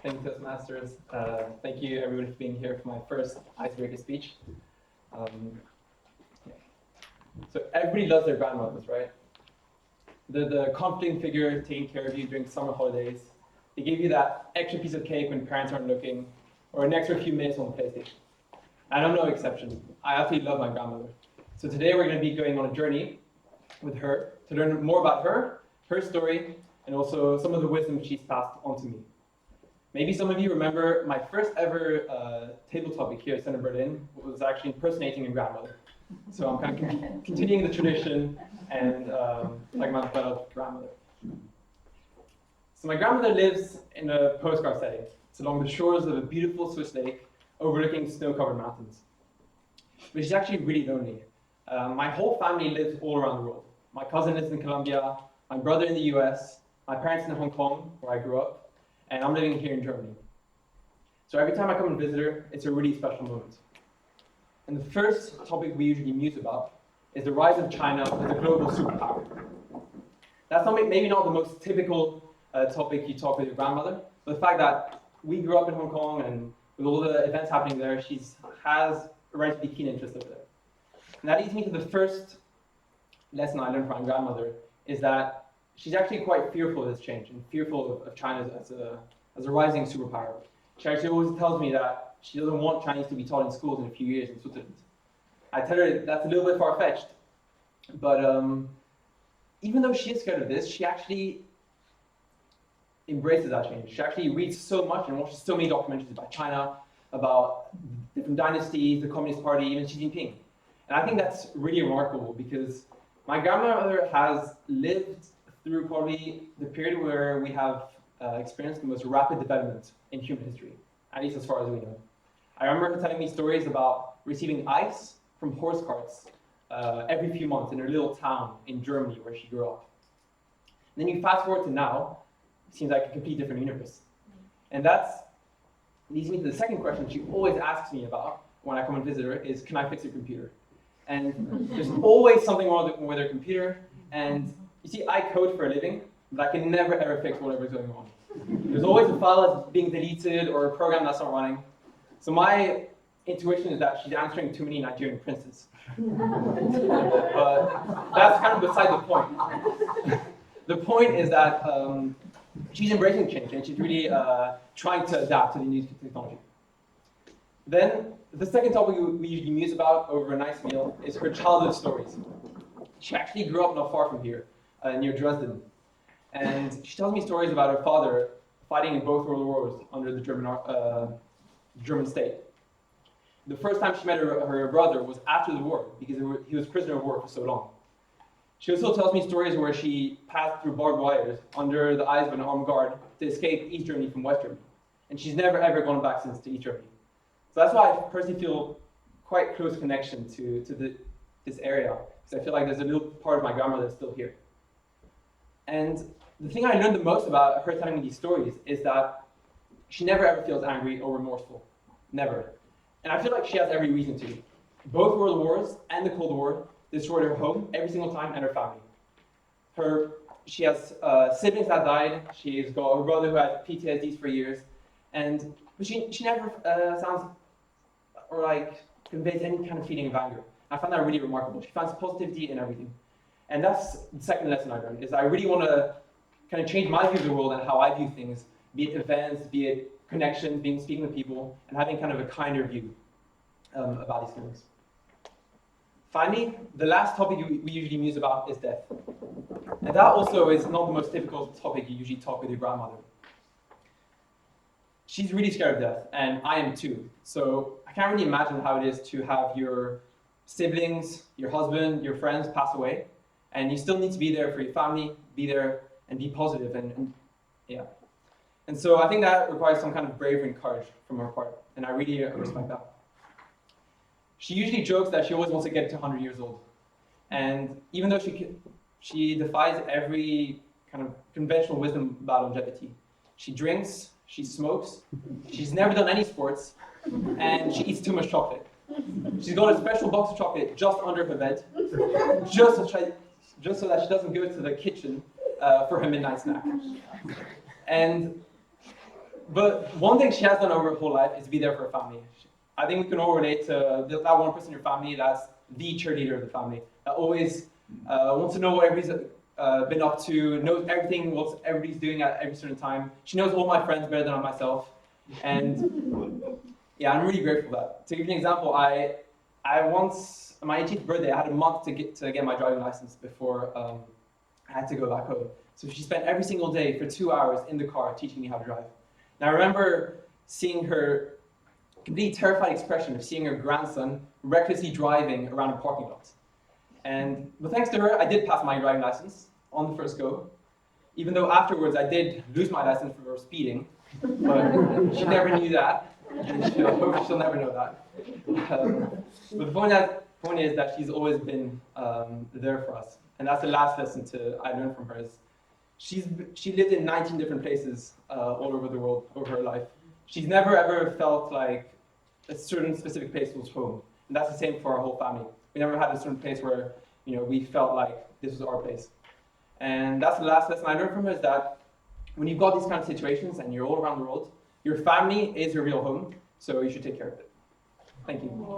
Thank you, Toastmasters. Thank you, everybody, for being here for my first Icebreaker speech. Yeah. So everybody loves their grandmothers, right? The confident figure taking care of you during summer holidays. They give you that extra piece of cake when parents aren't looking, or an extra few minutes on the PlayStation. And I'm no exception. I absolutely love my grandmother. So today we're going to be going on a journey with her to learn more about her story, and also some of the wisdom she's passed on to me. Maybe some of you remember my first ever table topic here at Center Berlin was actually impersonating a grandmother. So I'm kind of continuing the tradition and like my beloved grandmother. So my grandmother lives in a postcard setting. It's along the shores of a beautiful Swiss lake overlooking snow-covered mountains. But she's actually really lonely. My whole family lives all around the world. My cousin lives in Colombia, my brother in the US, my parents in Hong Kong, where I grew up, and I'm living here in Germany. So every time I come and visit her, it's a really special moment. And the first topic we usually muse about is the rise of China as a global superpower. That's maybe not the most typical topic you talk with your grandmother, but the fact that we grew up in Hong Kong and with all the events happening there, she has a relatively keen interest over there. And that leads me to the first lesson I learned from my grandmother, is that she's actually quite fearful of this change and fearful of China as a rising superpower. She actually always tells me that she doesn't want Chinese to be taught in schools in a few years in Switzerland. I tell her that's a little bit far-fetched, but even though she is scared of this, she actually embraces that change. She actually reads so much and watches so many documentaries about China, about different dynasties, the Communist Party, even Xi Jinping. And I think that's really remarkable because my grandmother has lived through probably the period where we have experienced the most rapid development in human history, at least as far as we know. I remember her telling me stories about receiving ice from horse carts every few months in her little town in Germany where she grew up. And then you fast forward to now, it seems like a complete different universe. And that leads me to the second question she always asks me about when I come and visit her is, can I fix your computer? And there's always something wrong with her computer. And you see, I code for a living, but I can never ever fix whatever's going on. There's always a file that's being deleted or a program that's not running. So my intuition is that she's answering too many Nigerian princes. But that's kind of beside the point. The point is that she's embracing change and she's really trying to adapt to the new technology. Then the second topic we usually muse about over a nice meal is her childhood stories. She actually grew up not far from here, near Dresden. And she tells me stories about her father fighting in both world wars under the German state. The first time she met her brother was after the war, because he was prisoner of war for so long. She also tells me stories where she passed through barbed wires under the eyes of an armed guard to escape East Germany from West Germany. And she's never ever gone back since to East Germany. So that's why I personally feel quite close connection to this area, because I feel like there's a little part of my grandmother that's still here. And the thing I learned the most about her telling me these stories is that she never ever feels angry or remorseful. Never. And I feel like she has every reason to. Both world wars and the Cold War destroyed her home every single time and her family. She has siblings that died. She's got a brother who had PTSD for years. But she never sounds or like conveys any kind of feeling of anger. I find that really remarkable. She finds positivity in everything. And that's the second lesson I learned, is I really want to kind of change my view of the world and how I view things, be it events, be it connections, speaking with people, and having kind of a kinder view about these things. Finally, the last topic we usually muse about is death. And that also is not the most typical topic you usually talk with your grandmother. She's really scared of death, and I am too. So I can't really imagine how it is to have your siblings, your husband, your friends pass away, and you still need to be there for your family, be there and be positive, and yeah. And so I think that requires some kind of bravery and courage from her part, and I really respect that. She usually jokes that she always wants to get to 100 years old, and even though she defies every kind of conventional wisdom about longevity. She drinks, she smokes, she's never done any sports, and she eats too much chocolate. She's got a special box of chocolate just under her bed, just so that she doesn't go to the kitchen for her midnight snack. And But one thing she has done over her whole life is be there for her family. I think we can all relate to that one person in your family that's the cheerleader of the family, that always wants to know what everybody's been up to, knows everything, what everybody's doing at every certain time. She knows all my friends better than myself. And yeah, I'm really grateful for that. To give you an example, I once, on my 18th birthday, I had a month to get my driving license before I had to go back home. So she spent every single day for 2 hours in the car teaching me how to drive. And I remember seeing her completely terrified expression of seeing her grandson recklessly driving around a parking lot. But thanks to her, I did pass my driving license on the first go, even though afterwards I did lose my license for speeding, but she never knew that, and she'll never know that. But the point is that she's always been there for us, and that's the last lesson I learned from her. She lived in 19 different places all over the world over her life. She's never ever felt like a certain specific place was home, and that's the same for our whole family. We never had a certain place where we felt like this was our place. And that's the last lesson I learned from her, is that when you've got these kind of situations and you're all around the world, your family is your real home, so you should take care of it. Thank you.